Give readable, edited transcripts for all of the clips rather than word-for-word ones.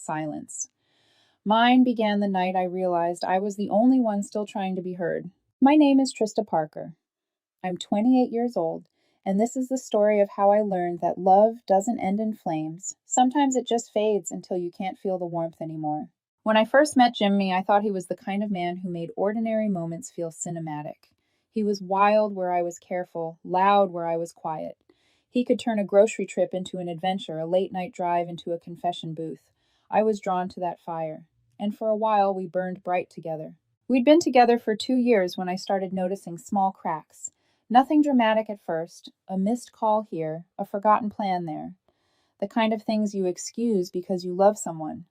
silence. Mine began the night I realized I was the only one still trying to be heard. My name is Trista Parker. I'm 28 years old, and this is the story of how I learned that love doesn't end in flames. Sometimes it just fades until you can't feel the warmth anymore. When I first met Jimmy, I thought he was the kind of man who made ordinary moments feel cinematic. He was wild where I was careful, loud where I was quiet. He could turn a grocery trip into an adventure, a late night drive into a confession booth. I was drawn to that fire, and for a while we burned bright together. We'd been together for 2 years when I started noticing small cracks. Nothing dramatic at first, a missed call here, a forgotten plan there. The kind of things you excuse because you love someone.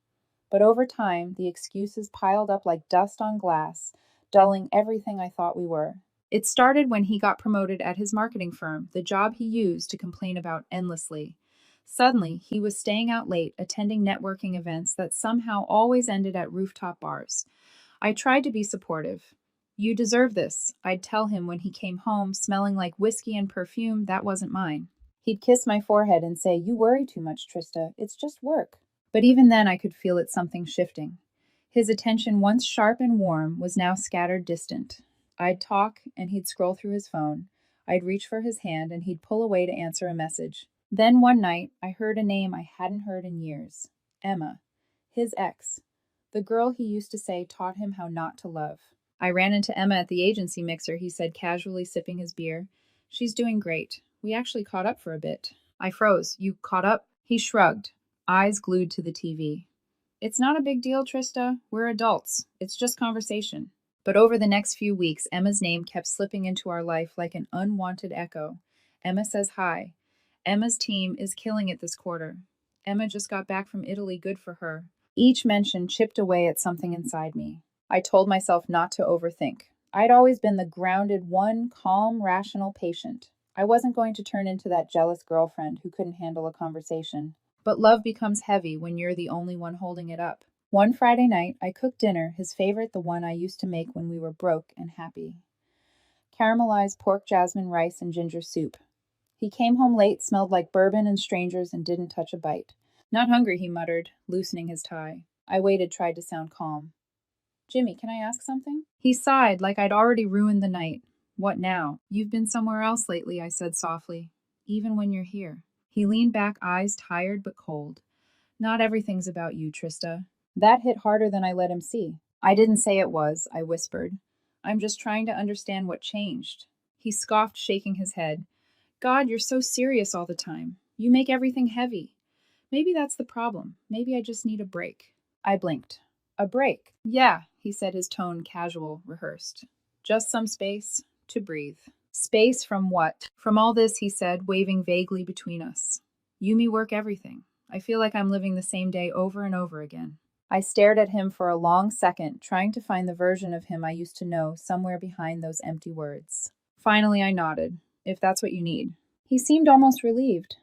But over time, the excuses piled up like dust on glass, dulling everything I thought we were. It started when he got promoted at his marketing firm, the job he used to complain about endlessly. Suddenly, he was staying out late, attending networking events that somehow always ended at rooftop bars. I tried to be supportive. You deserve this, I'd tell him when he came home smelling like whiskey and perfume that wasn't mine. He'd kiss my forehead and say, "You worry too much, Trista. It's just work." But even then I could feel it something shifting. His attention, once sharp and warm, was now scattered distant. I'd talk, and he'd scroll through his phone. I'd reach for his hand, and he'd pull away to answer a message. Then one night, I heard a name I hadn't heard in years. Emma. His ex. The girl he used to say taught him how not to love. I ran into Emma at the agency mixer, he said, casually sipping his beer. She's doing great. We actually caught up for a bit. I froze. You caught up? He shrugged, eyes glued to the TV. It's not a big deal, Trista. We're adults. It's just conversation. But over the next few weeks, Emma's name kept slipping into our life like an unwanted echo. Emma says hi. Emma's team is killing it this quarter. Emma just got back from Italy, good for her. Each mention chipped away at something inside me. I told myself not to overthink. I'd always been the grounded one, calm, rational patient. I wasn't going to turn into that jealous girlfriend who couldn't handle a conversation. But love becomes heavy when you're the only one holding it up. One Friday night, I cooked dinner, his favorite, the one I used to make when we were broke and happy. Caramelized pork jasmine rice and ginger soup. He came home late, smelled like bourbon and strangers, and didn't touch a bite. Not hungry, he muttered, loosening his tie. I waited, tried to sound calm. Jimmy, can I ask something? He sighed, like I'd already ruined the night. What now? You've been somewhere else lately, I said softly. Even when you're here. He leaned back, eyes tired but cold. Not everything's about you, Trista. That hit harder than I let him see. I didn't say it was, I whispered. I'm just trying to understand what changed. He scoffed, shaking his head. God, you're so serious all the time. You make everything heavy. Maybe that's the problem. Maybe I just need a break. I blinked. A break? Yeah, he said, his tone casual, rehearsed. Just some space to breathe. Space from what? From all this, he said, waving vaguely between us. You, me, work, everything. I feel like I'm living the same day over and over again. I stared at him for a long second, trying to find the version of him I used to know somewhere behind those empty words. Finally, I nodded. If that's what you need. He seemed almost relieved.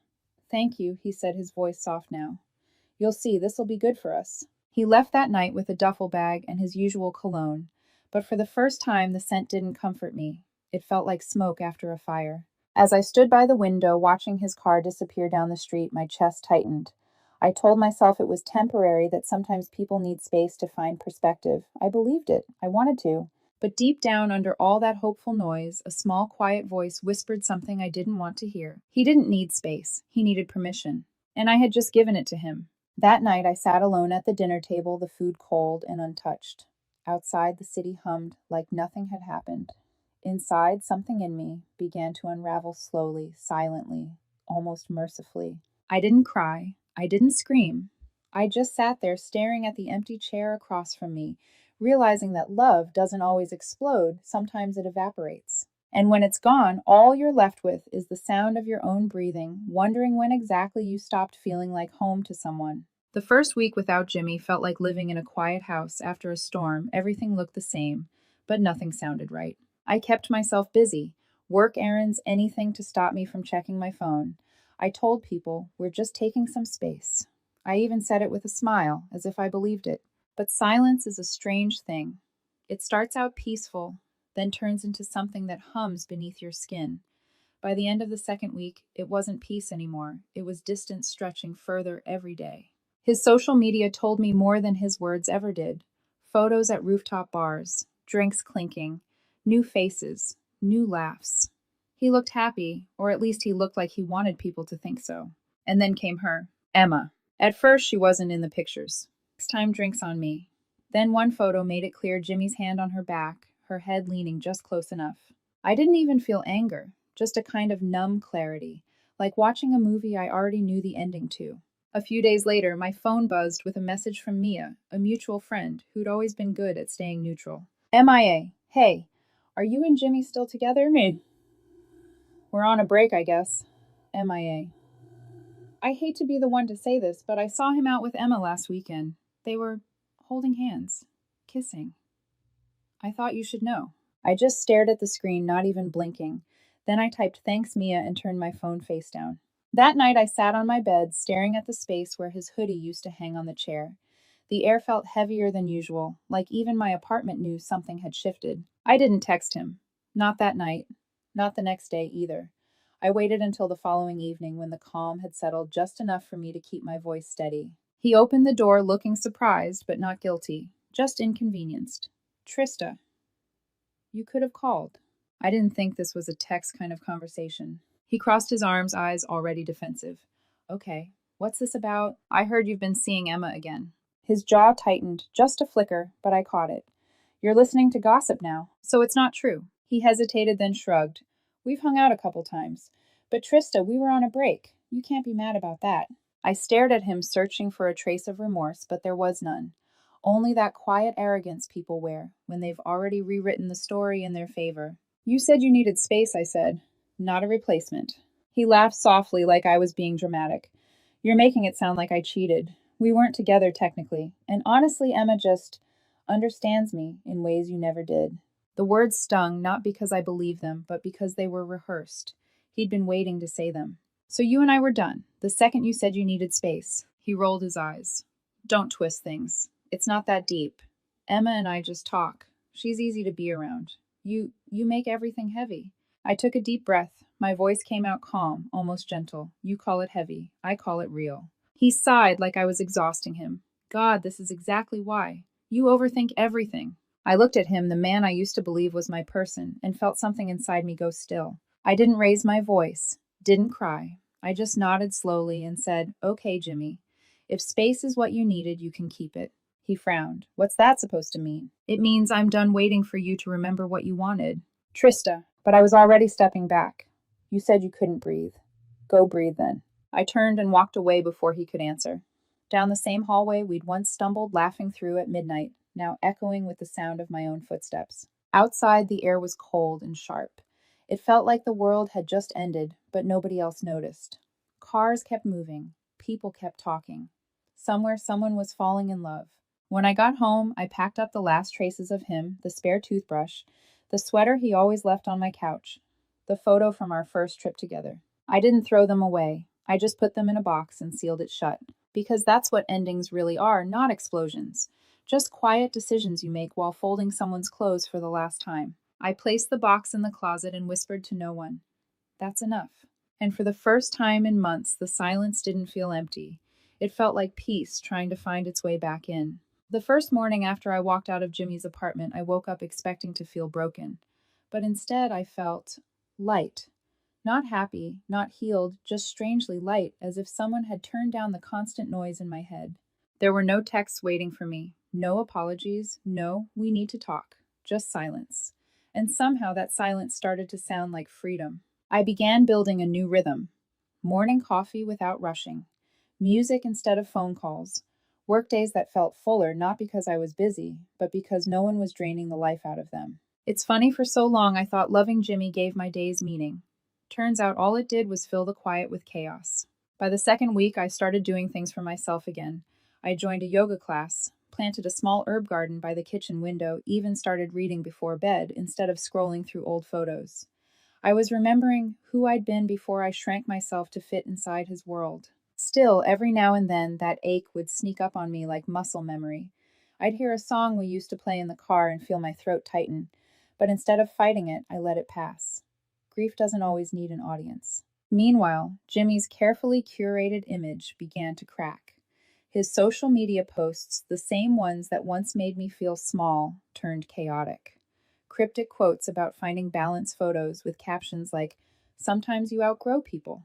Thank you, he said, his voice soft now. You'll see, this'll be good for us. He left that night with a duffel bag and his usual cologne, but for the first time the scent didn't comfort me. It felt like smoke after a fire. As I stood by the window watching his car disappear down the street, my chest tightened. I told myself it was temporary, that sometimes people need space to find perspective. I believed it. I wanted to. But deep down under all that hopeful noise, a small, quiet voice whispered something I didn't want to hear. He didn't need space. He needed permission. And I had just given it to him. That night I sat alone at the dinner table, the food cold and untouched. Outside, the city hummed like nothing had happened. Inside, something in me began to unravel slowly, silently, almost mercifully. I didn't cry. I didn't scream. I just sat there staring at the empty chair across from me, realizing that love doesn't always explode, sometimes it evaporates. And when it's gone, all you're left with is the sound of your own breathing, wondering when exactly you stopped feeling like home to someone. The first week without Jimmy felt like living in a quiet house after a storm. Everything looked the same, but nothing sounded right. I kept myself busy, work errands, anything to stop me from checking my phone. I told people, we're just taking some space. I even said it with a smile, as if I believed it. But silence is a strange thing. It starts out peaceful, then turns into something that hums beneath your skin. By the end of the second week, it wasn't peace anymore. It was distance stretching further every day. His social media told me more than his words ever did. Photos at rooftop bars, drinks clinking, new faces, new laughs. He looked happy, or at least he looked like he wanted people to think so. And then came her, Emma. At first, she wasn't in the pictures. Next time, drinks on me. Then one photo made it clear Jimmy's hand on her back, her head leaning just close enough. I didn't even feel anger, just a kind of numb clarity, like watching a movie I already knew the ending to. A few days later, my phone buzzed with a message from Mia, a mutual friend who'd always been good at staying neutral. MIA. Hey, are you and Jimmy still together? Me. We're on a break, I guess. MIA. I hate to be the one to say this, but I saw him out with Emma last weekend. They were holding hands, kissing. I thought you should know. I just stared at the screen, not even blinking. Then I typed thanks, Mia, and turned my phone face down. That night I sat on my bed, staring at the space where his hoodie used to hang on the chair. The air felt heavier than usual, like even my apartment knew something had shifted. I didn't text him. Not that night. Not the next day either. I waited until the following evening when the calm had settled just enough for me to keep my voice steady. He opened the door looking surprised, but not guilty, just inconvenienced. Trista, you could have called. I didn't think this was a text kind of conversation. He crossed his arms, eyes already defensive. Okay, what's this about? I heard you've been seeing Emma again. His jaw tightened, just a flicker, but I caught it. You're listening to gossip now, so it's not true. He hesitated, then shrugged. We've hung out a couple times. But Trista, we were on a break. You can't be mad about that. I stared at him, searching for a trace of remorse, but there was none. Only that quiet arrogance people wear when they've already rewritten the story in their favor. You said you needed space, I said. Not a replacement. He laughed softly, like I was being dramatic. You're making it sound like I cheated. We weren't together technically, and honestly, Emma just understands me in ways you never did. The words stung, not because I believed them, but because they were rehearsed. He'd been waiting to say them. So you and I were done, the second you said you needed space. He rolled his eyes. Don't twist things. It's not that deep. Emma and I just talk. She's easy to be around. You make everything heavy. I took a deep breath. My voice came out calm, almost gentle. You call it heavy. I call it real. He sighed like I was exhausting him. God, this is exactly why. You overthink everything. I looked at him, the man I used to believe was my person, and felt something inside me go still. I didn't raise my voice, didn't cry. I just nodded slowly and said, Okay, Jimmy. If space is what you needed, you can keep it. He frowned. What's that supposed to mean? It means I'm done waiting for you to remember what you wanted. Trista. But I was already stepping back. You said you couldn't breathe. Go breathe then. I turned and walked away before he could answer. Down the same hallway we'd once stumbled laughing through at midnight, now echoing with the sound of my own footsteps. Outside, the air was cold and sharp. It felt like the world had just ended, but nobody else noticed. Cars kept moving. People kept talking. Somewhere, someone was falling in love. When I got home, I packed up the last traces of him, the spare toothbrush, the sweater he always left on my couch, the photo from our first trip together. I didn't throw them away. I just put them in a box and sealed it shut. Because that's what endings really are, not explosions. Just quiet decisions you make while folding someone's clothes for the last time. I placed the box in the closet and whispered to no one. That's enough. And for the first time in months, the silence didn't feel empty. It felt like peace trying to find its way back in. The first morning after I walked out of Jimmy's apartment, I woke up expecting to feel broken. But instead, I felt light. Not happy, not healed, just strangely light, as if someone had turned down the constant noise in my head. There were no texts waiting for me, no apologies, no, we need to talk, just silence. And somehow that silence started to sound like freedom. I began building a new rhythm. Morning coffee without rushing. Music instead of phone calls. Workdays that felt fuller, not because I was busy, but because no one was draining the life out of them. It's funny, for so long I thought loving Jimmy gave my days meaning. Turns out all it did was fill the quiet with chaos. By the second week, I started doing things for myself again. I joined a yoga class, planted a small herb garden by the kitchen window, even started reading before bed instead of scrolling through old photos. I was remembering who I'd been before I shrank myself to fit inside his world. Still, every now and then, that ache would sneak up on me like muscle memory. I'd hear a song we used to play in the car and feel my throat tighten, but instead of fighting it, I let it pass. Grief doesn't always need an audience. Meanwhile, Jimmy's carefully curated image began to crack. His social media posts, the same ones that once made me feel small, turned chaotic. Cryptic quotes about finding balance photos with captions like, "Sometimes you outgrow people."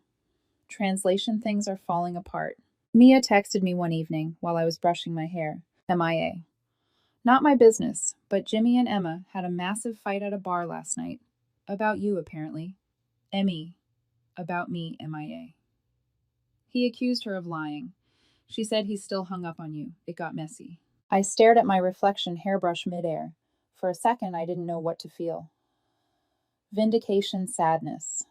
Translation things are falling apart. Mia texted me one evening while I was brushing my hair. MIA. Not my business, but Jimmy and Emma had a massive fight at a bar last night. About you, apparently. ME. About me, MIA. He accused her of lying. She said he's still hung up on you. It got messy. I stared at my reflection hairbrush midair. For a second, I didn't know what to feel. Vindication, sadness.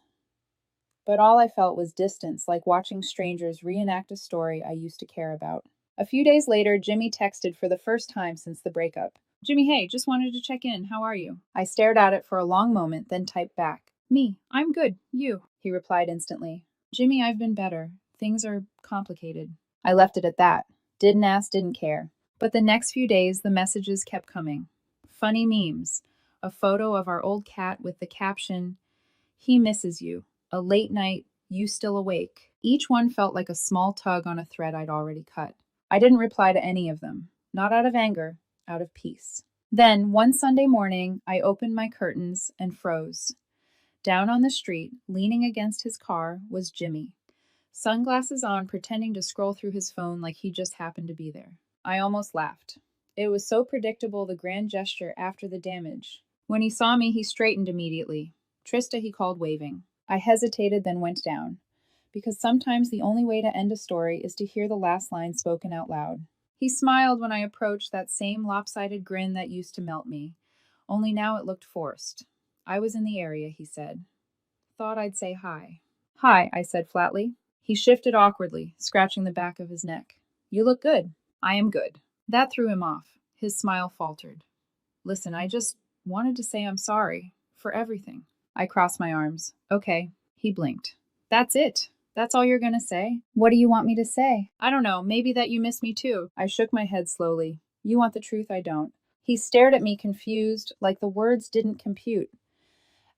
But all I felt was distance, like watching strangers reenact a story I used to care about. A few days later, Jimmy texted for the first time since the breakup. "Jimmy, hey, just wanted to check in. How are you?" I stared at it for a long moment, then typed back. "Me, I'm good. You?" He replied instantly. "Jimmy, I've been better. Things are complicated." I left it at that. Didn't ask, didn't care. But the next few days, the messages kept coming. Funny memes. A photo of our old cat with the caption, "He misses you." A late night, "You still awake?" Each one felt like a small tug on a thread I'd already cut. I didn't reply to any of them. Not out of anger, out of peace. Then, one Sunday morning, I opened my curtains and froze. Down on the street, leaning against his car, was Jimmy. Sunglasses on, pretending to scroll through his phone like he just happened to be there. I almost laughed. It was so predictable, the grand gesture after the damage. When he saw me, he straightened immediately. "Trista," he called, waving. I hesitated, then went down. Because sometimes the only way to end a story is to hear the last line spoken out loud. He smiled when I approached, that same lopsided grin that used to melt me. Only now it looked forced. "I was in the area," he said. "Thought I'd say hi." "Hi," I said flatly. He shifted awkwardly, scratching the back of his neck. "You look good." "I am good." That threw him off. His smile faltered. "Listen, I just wanted to say I'm sorry. For everything." I crossed my arms. "Okay." He blinked. "That's it? That's all you're gonna say?" "What do you want me to say?" "I don't know. Maybe that you miss me too." I shook my head slowly. "You want the truth, I don't." He stared at me confused, like the words didn't compute.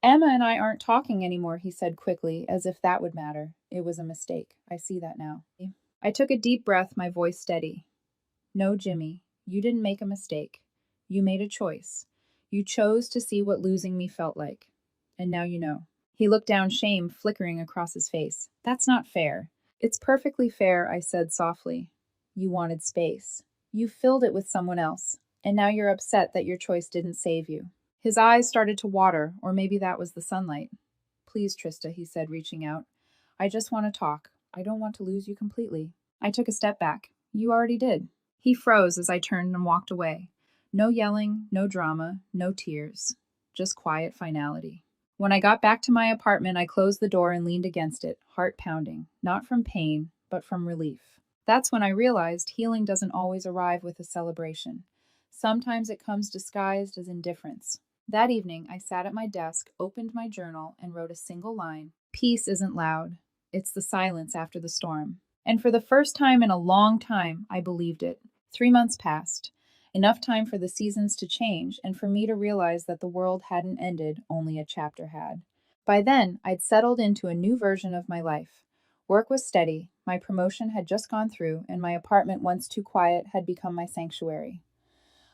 "Emma and I aren't talking anymore," he said quickly, as if that would matter. "It was a mistake. I see that now." I took a deep breath, my voice steady. "No, Jimmy, you didn't make a mistake. You made a choice. You chose to see what losing me felt like. And now you know." He looked down, shame flickering across his face. "That's not fair." "It's perfectly fair," I said softly. "You wanted space. You filled it with someone else. And now you're upset that your choice didn't save you." His eyes started to water, or maybe that was the sunlight. "Please, Trista," he said, reaching out. "I just want to talk. I don't want to lose you completely." I took a step back. "You already did." He froze as I turned and walked away. No yelling, no drama, no tears. Just quiet finality. When I got back to my apartment, I closed the door and leaned against it, heart pounding, not from pain, but from relief. That's when I realized healing doesn't always arrive with a celebration. Sometimes it comes disguised as indifference. That evening, I sat at my desk, opened my journal, and wrote a single line. "Peace isn't loud. It's the silence after the storm." And for the first time in a long time, I believed it. 3 months passed. Enough time for the seasons to change and for me to realize that the world hadn't ended, only a chapter had. By then, I'd settled into a new version of my life. Work was steady, my promotion had just gone through, and my apartment, once too quiet, had become my sanctuary.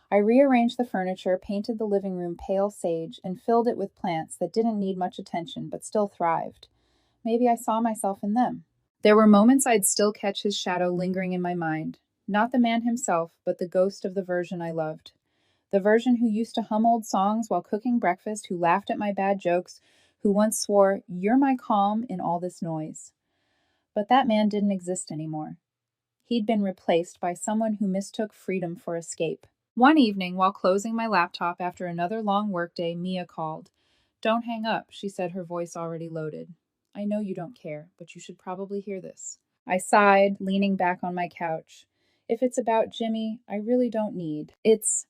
I rearranged the furniture, painted the living room pale sage, and filled it with plants that didn't need much attention but still thrived. Maybe I saw myself in them. There were moments I'd still catch his shadow lingering in my mind. Not the man himself, but the ghost of the version I loved. The version who used to hum old songs while cooking breakfast, who laughed at my bad jokes, who once swore, "You're my calm in all this noise." But that man didn't exist anymore. He'd been replaced by someone who mistook freedom for escape. One evening, while closing my laptop after another long workday, Mia called. "Don't hang up," she said, her voice already loaded. "I know you don't care, but you should probably hear this." I sighed, leaning back on my couch. "If it's about Jimmy, I really don't need." "It's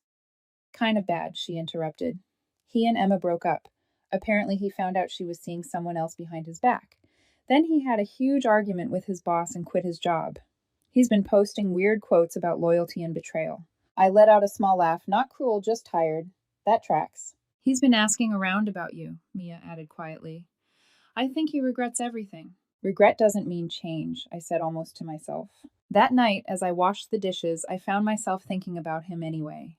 kind of bad," she interrupted. "He and Emma broke up. Apparently he found out she was seeing someone else behind his back. Then he had a huge argument with his boss and quit his job. He's been posting weird quotes about loyalty and betrayal." I let out a small laugh, not cruel, just tired. "That tracks." "He's been asking around about you," Mia added quietly. "I think he regrets everything." "Regret doesn't mean change," I said almost to myself. That night, as I washed the dishes, I found myself thinking about him anyway.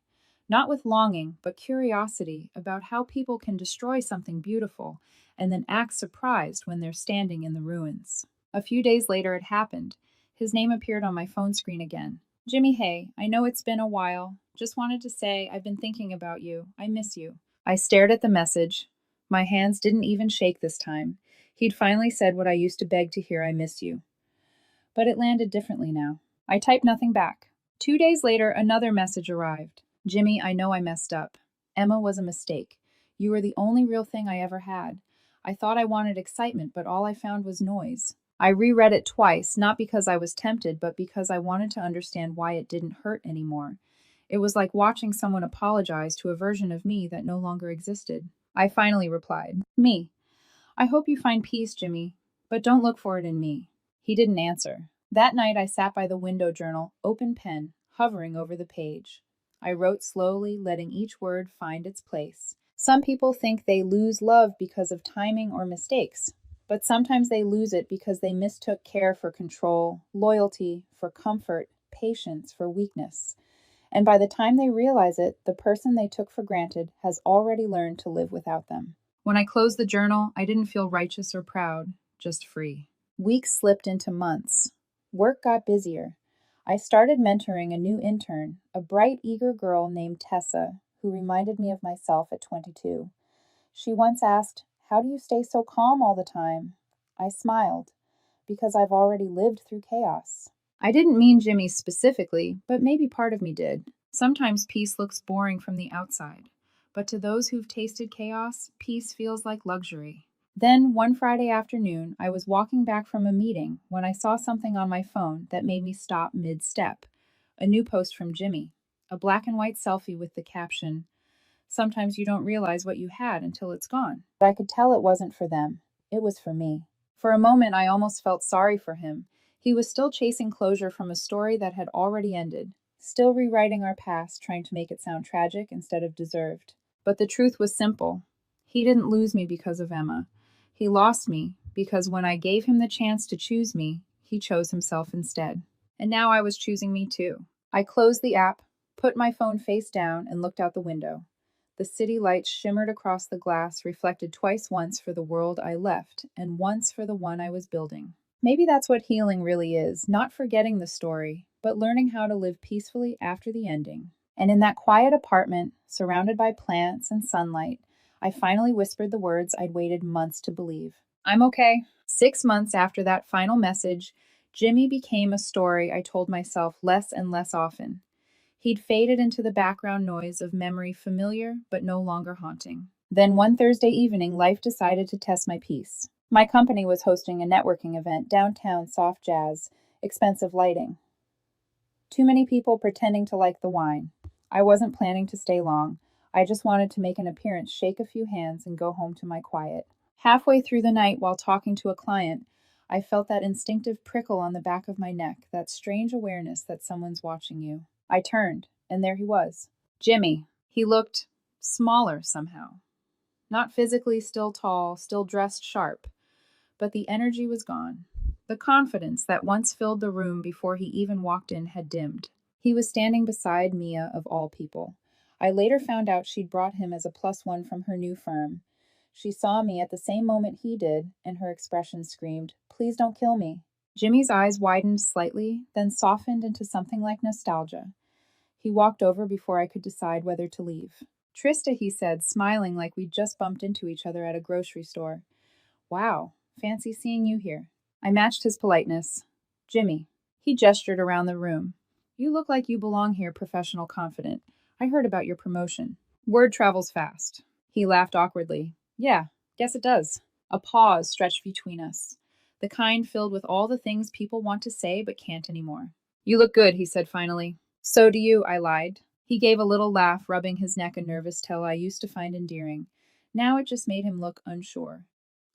Not with longing, but curiosity about how people can destroy something beautiful and then act surprised when they're standing in the ruins. A few days later, it happened. His name appeared on my phone screen again. Jimmy, hey, I know it's been a while. Just wanted to say I've been thinking about you. I miss you. I stared at the message. My hands didn't even shake this time. He'd finally said what I used to beg to hear: I miss you. But it landed differently now. I typed nothing back. 2 days later, another message arrived. Jimmy, I know I messed up. Emma was a mistake. You were the only real thing I ever had. I thought I wanted excitement, but all I found was noise. I reread it twice, not because I was tempted, but because I wanted to understand why it didn't hurt anymore. It was like watching someone apologize to a version of me that no longer existed. I finally replied, Me. I hope you find peace, Jimmy, but don't look for it in me. He didn't answer. That night I sat by the window journal, open pen, hovering over the page. I wrote slowly, letting each word find its place. Some people think they lose love because of timing or mistakes, but sometimes they lose it because they mistook care for control, loyalty for comfort, patience for weakness. And by the time they realize it, the person they took for granted has already learned to live without them. When I closed the journal, I didn't feel righteous or proud, just free. Weeks slipped into months. Work got busier. I started mentoring a new intern, a bright, eager girl named Tessa, who reminded me of myself at 22. She once asked, How do you stay so calm all the time? I smiled, because I've already lived through chaos. I didn't mean Jimmy specifically, but maybe part of me did. Sometimes peace looks boring from the outside, but to those who've tasted chaos, peace feels like luxury. Then, one Friday afternoon, I was walking back from a meeting when I saw something on my phone that made me stop mid-step. A new post from Jimmy, a black and white selfie with the caption, Sometimes you don't realize what you had until it's gone. But I could tell it wasn't for them. It was for me. For a moment, I almost felt sorry for him. He was still chasing closure from a story that had already ended, still rewriting our past, trying to make it sound tragic instead of deserved. But the truth was simple. He didn't lose me because of Emma. He lost me because when I gave him the chance to choose me, he chose himself instead. And now I was choosing me too. I closed the app, put my phone face down, and looked out the window. The city lights shimmered across the glass, reflected twice, once for the world I left, and once for the one I was building. Maybe that's what healing really is, not forgetting the story, but learning how to live peacefully after the ending. And in that quiet apartment, surrounded by plants and sunlight, I finally whispered the words I'd waited months to believe. I'm okay. 6 months after that final message, Jimmy became a story I told myself less and less often. He'd faded into the background noise of memory, familiar but no longer haunting. Then one Thursday evening, life decided to test my peace. My company was hosting a networking event, downtown, soft jazz, expensive lighting. Too many people pretending to like the wine. I wasn't planning to stay long. I just wanted to make an appearance, shake a few hands, and go home to my quiet. Halfway through the night, while talking to a client, I felt that instinctive prickle on the back of my neck, that strange awareness that someone's watching you. I turned, and there he was. Jimmy. He looked smaller somehow. Not physically still tall, still dressed sharp, but the energy was gone. The confidence that once filled the room before he even walked in had dimmed. He was standing beside Mia, of all people. I later found out she'd brought him as a +1 from her new firm. She saw me at the same moment he did, and her expression screamed, Please don't kill me. Jimmy's eyes widened slightly, then softened into something like nostalgia. He walked over before I could decide whether to leave. Trista, he said, smiling like we'd just bumped into each other at a grocery store. Wow, fancy seeing you here. I matched his politeness. Jimmy. He gestured around the room. You look like you belong here, professional confident. I heard about your promotion. Word travels fast. He laughed awkwardly. Yeah, guess it does. A pause stretched between us, the kind filled with all the things people want to say but can't anymore. You look good, he said finally. So do you, I lied. He gave a little laugh, rubbing his neck, a nervous tell I used to find endearing. Now it just made him look unsure.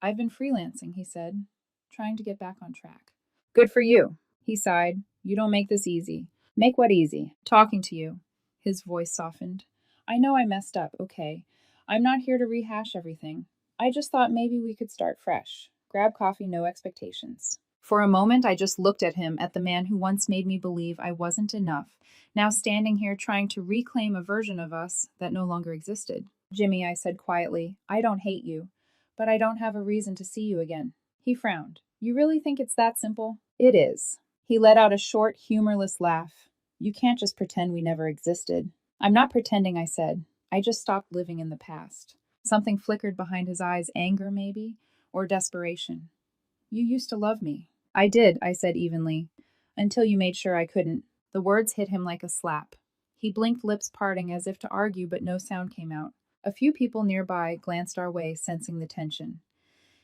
I've been freelancing, he said, trying to get back on track. Good for you, he sighed. You don't make this easy. Make what easy? Talking to you. His voice softened. I know I messed up, okay. I'm not here to rehash everything. I just thought maybe we could start fresh. Grab coffee, no expectations. For a moment, I just looked at him, at the man who once made me believe I wasn't enough, now standing here trying to reclaim a version of us that no longer existed. Jimmy, I said quietly, I don't hate you, but I don't have a reason to see you again. He frowned. You really think it's that simple? It is. He let out a short, humorless laugh. You can't just pretend we never existed. I'm not pretending, I said. I just stopped living in the past. Something flickered behind his eyes, anger maybe, or desperation. You used to love me. I did, I said evenly, until you made sure I couldn't. The words hit him like a slap. He blinked, lips parting as if to argue, but no sound came out. A few people nearby glanced our way, sensing the tension.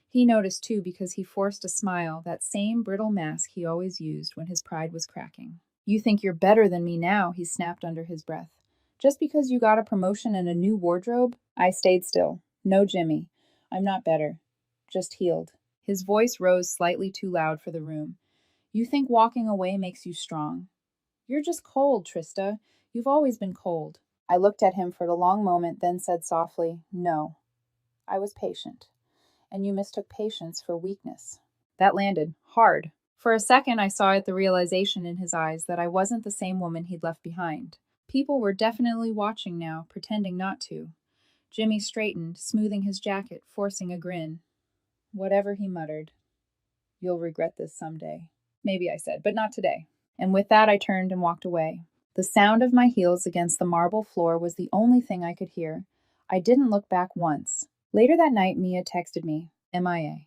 He noticed too because he forced a smile, that same brittle mask he always used when his pride was cracking. You think you're better than me now, he snapped under his breath. Just because you got a promotion and a new wardrobe? I stayed still. No, Jimmy. I'm not better. Just healed. His voice rose slightly too loud for the room. You think walking away makes you strong. You're just cold, Trista. You've always been cold. I looked at him for a long moment, then said softly, No. I was patient. And you mistook patience for weakness. That landed hard. For a second, I saw the realization in his eyes that I wasn't the same woman he'd left behind. People were definitely watching now, pretending not to. Jimmy straightened, smoothing his jacket, forcing a grin. Whatever he muttered. You'll regret this someday. Maybe, I said, but not today. And with that, I turned and walked away. The sound of my heels against the marble floor was the only thing I could hear. I didn't look back once. Later that night, Mia texted me, MIA.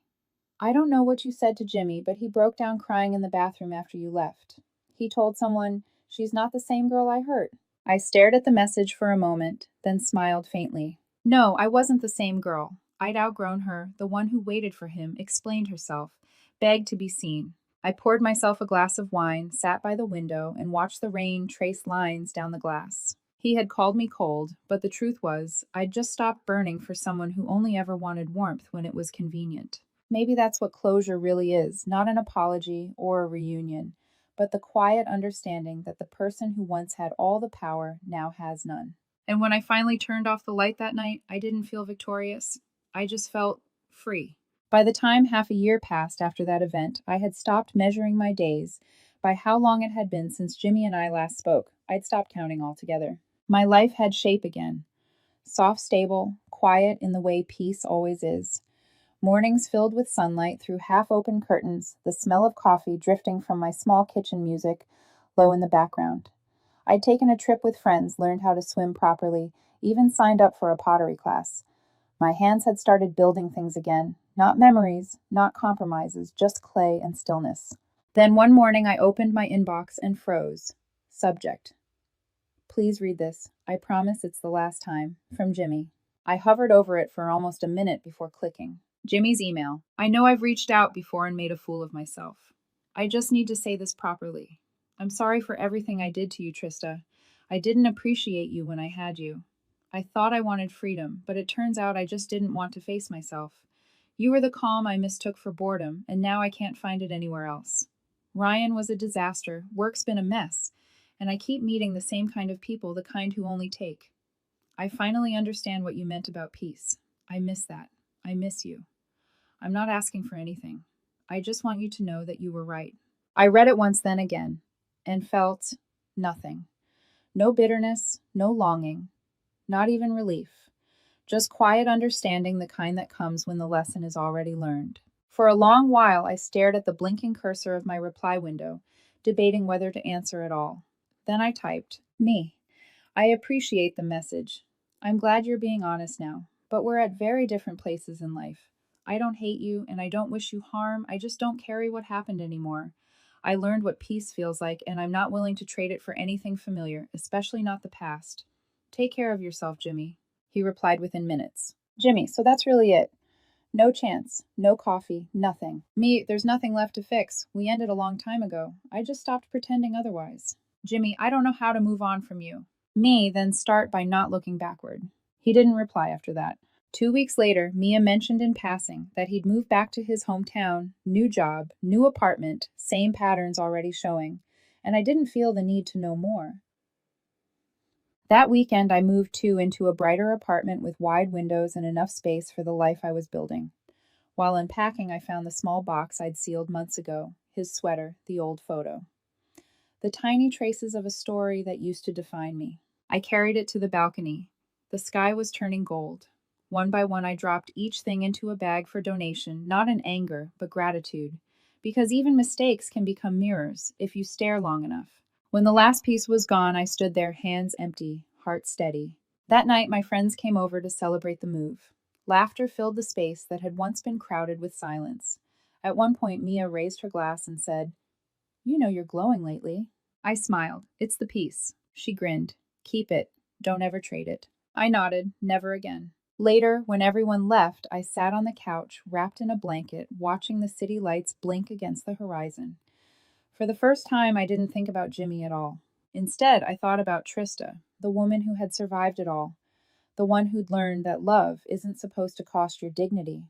I don't know what you said to Jimmy, but he broke down crying in the bathroom after you left. He told someone, she's not the same girl I hurt. I stared at the message for a moment, then smiled faintly. No, I wasn't the same girl. I'd outgrown her, the one who waited for him, explained herself, begged to be seen. I poured myself a glass of wine, sat by the window, and watched the rain trace lines down the glass. He had called me cold, but the truth was, I'd just stopped burning for someone who only ever wanted warmth when it was convenient. Maybe that's what closure really is, not an apology or a reunion, but the quiet understanding that the person who once had all the power now has none. And when I finally turned off the light that night, I didn't feel victorious. I just felt free. By the time half a year passed after that event, I had stopped measuring my days by how long it had been since Jimmy and I last spoke. I'd stopped counting altogether. My life had shape again. Soft, stable, quiet in the way peace always is. Mornings filled with sunlight through half-open curtains, the smell of coffee drifting from my small kitchen music low in the background. I'd taken a trip with friends, learned how to swim properly, even signed up for a pottery class. My hands had started building things again. Not memories, not compromises, just clay and stillness. Then one morning I opened my inbox and froze. Subject. Please read this. I promise it's the last time. From Jimmy. I hovered over it for almost a minute before clicking. Jimmy's email. I know I've reached out before and made a fool of myself. I just need to say this properly. I'm sorry for everything I did to you, Trista. I didn't appreciate you when I had you. I thought I wanted freedom, but it turns out I just didn't want to face myself. You were the calm I mistook for boredom, and now I can't find it anywhere else. Ryan was a disaster, work's been a mess, and I keep meeting the same kind of people, the kind who only take. I finally understand what you meant about peace. I miss that. I miss you. I'm not asking for anything. I just want you to know that you were right. I read it once, then again, and felt nothing. No bitterness, no longing, not even relief. Just quiet understanding, the kind that comes when the lesson is already learned. For a long while, I stared at the blinking cursor of my reply window, debating whether to answer at all. Then I typed, Me. I appreciate the message. I'm glad you're being honest now, but we're at very different places in life. I don't hate you, and I don't wish you harm. I just don't carry what happened anymore. I learned what peace feels like, and I'm not willing to trade it for anything familiar, especially not the past. Take care of yourself, Jimmy. He replied within minutes. Jimmy, so that's really it. No chance, no coffee, nothing. Me, there's nothing left to fix. We ended a long time ago. I just stopped pretending otherwise. Jimmy, I don't know how to move on from you. Me, then start by not looking backward. He didn't reply after that. 2 weeks later, Mia mentioned in passing that he'd moved back to his hometown, new job, new apartment, same patterns already showing, and I didn't feel the need to know more. That weekend, I moved into a brighter apartment with wide windows and enough space for the life I was building. While unpacking, I found the small box I'd sealed months ago, his sweater, the old photo. The tiny traces of a story that used to define me. I carried it to the balcony. The sky was turning gold. One by one, I dropped each thing into a bag for donation, not in anger, but gratitude. Because even mistakes can become mirrors if you stare long enough. When the last piece was gone, I stood there, hands empty, heart steady. That night, my friends came over to celebrate the move. Laughter filled the space that had once been crowded with silence. At one point, Mia raised her glass and said, "You know you're glowing lately." I smiled. "It's the piece." She grinned. "Keep it. Don't ever trade it." I nodded. Never again. Later, when everyone left, I sat on the couch, wrapped in a blanket, watching the city lights blink against the horizon. For the first time, I didn't think about Jimmy at all. Instead, I thought about Trista, the woman who had survived it all, the one who'd learned that love isn't supposed to cost your dignity,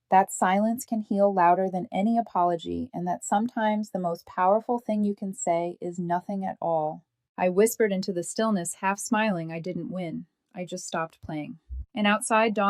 that silence can heal louder than any apology, and that sometimes the most powerful thing you can say is nothing at all. I whispered into the stillness, half smiling I didn't win. I just stopped playing. And outside, dawn